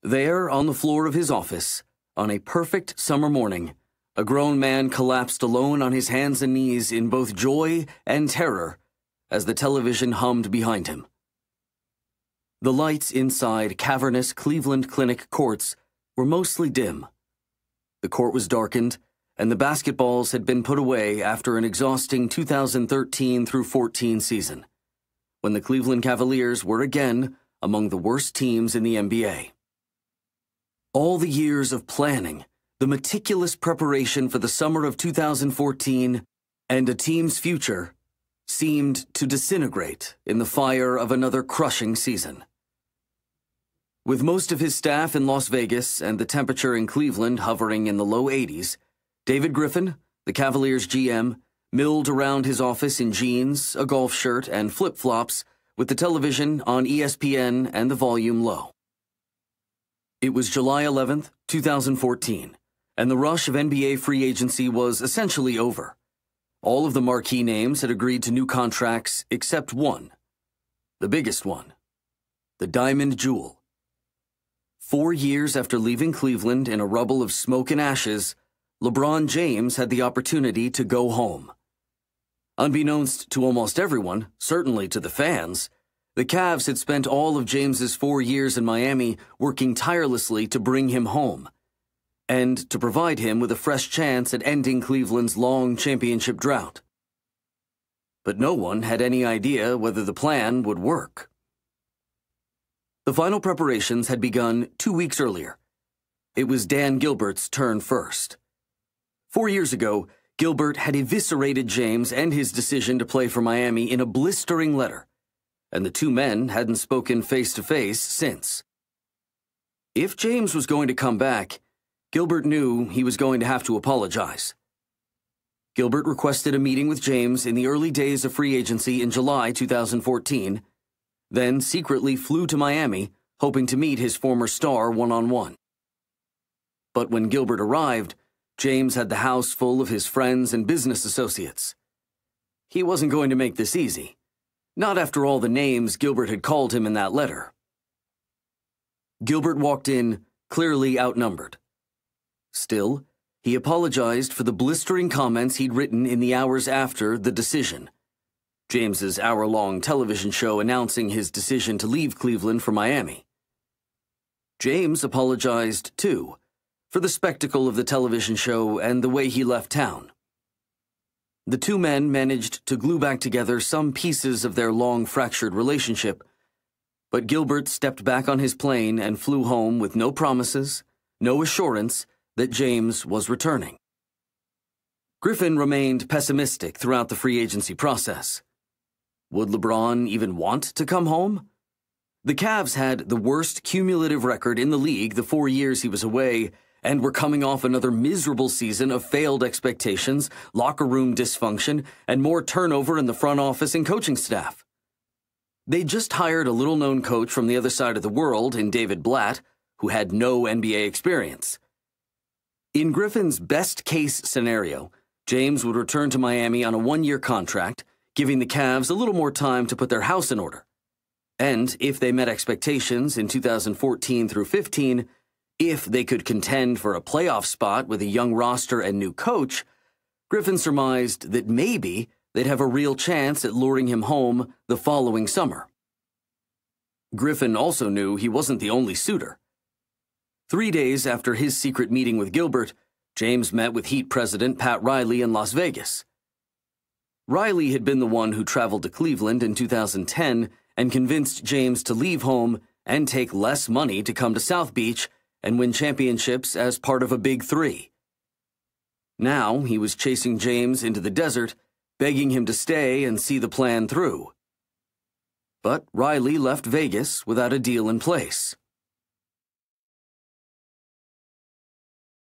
There, on the floor of his office, on a perfect summer morning, a grown man collapsed alone on his hands and knees in both joy and terror as the television hummed behind him. The lights inside cavernous Cleveland Clinic courts were mostly dim. The court was darkened, and the basketballs had been put away after an exhausting 2013-14 season, when the Cleveland Cavaliers were again among the worst teams in the NBA. All the years of planning, the meticulous preparation for the summer of 2014, and a team's future seemed to disintegrate in the fire of another crushing season. With most of his staff in Las Vegas and the temperature in Cleveland hovering in the low 80s, David Griffin, the Cavaliers GM, milled around his office in jeans, a golf shirt, and flip-flops with the television on ESPN and the volume low. It was July 11th, 2014, and the rush of NBA free agency was essentially over. All of the marquee names had agreed to new contracts except one, the biggest one, the Diamond Jewel. 4 years after leaving Cleveland in a rubble of smoke and ashes, LeBron James had the opportunity to go home. Unbeknownst to almost everyone, certainly to the fans, the Cavs had spent all of James's 4 years in Miami working tirelessly to bring him home, and to provide him with a fresh chance at ending Cleveland's long championship drought. But no one had any idea whether the plan would work. The final preparations had begun 2 weeks earlier. It was Dan Gilbert's turn first. 4 years ago, Gilbert had eviscerated James and his decision to play for Miami in a blistering letter, and the two men hadn't spoken face-to-face since. If James was going to come back, Gilbert knew he was going to have to apologize. Gilbert requested a meeting with James in the early days of free agency in July 2014, then secretly flew to Miami, hoping to meet his former star one-on-one. But when Gilbert arrived, James had the house full of his friends and business associates. He wasn't going to make this easy, not after all the names Gilbert had called him in that letter. Gilbert walked in, clearly outnumbered. Still, he apologized for the blistering comments he'd written in the hours after the decision, James's hour-long television show announcing his decision to leave Cleveland for Miami. James apologized, too, for the spectacle of the television show and the way he left town. The two men managed to glue back together some pieces of their long-fractured relationship, but Gilbert stepped back on his plane and flew home with no promises, no assurance that James was returning. Griffin remained pessimistic throughout the free agency process. Would LeBron even want to come home? The Cavs had the worst cumulative record in the league the 4 years he was away, and were coming off another miserable season of failed expectations, locker room dysfunction, and more turnover in the front office and coaching staff. They just hired a little-known coach from the other side of the world in David Blatt, who had no NBA experience. In Griffin's best-case scenario, James would return to Miami on a 1-year contract, giving the Cavs a little more time to put their house in order. And if they met expectations in 2014-15, if they could contend for a playoff spot with a young roster and new coach, Griffin surmised that maybe they'd have a real chance at luring him home the following summer. Griffin also knew he wasn't the only suitor. 3 days after his secret meeting with Gilbert, James met with Heat president Pat Riley in Las Vegas. Riley had been the one who traveled to Cleveland in 2010 and convinced James to leave home and take less money to come to South Beach and win championships as part of a Big Three. Now he was chasing James into the desert, begging him to stay and see the plan through. But Riley left Vegas without a deal in place.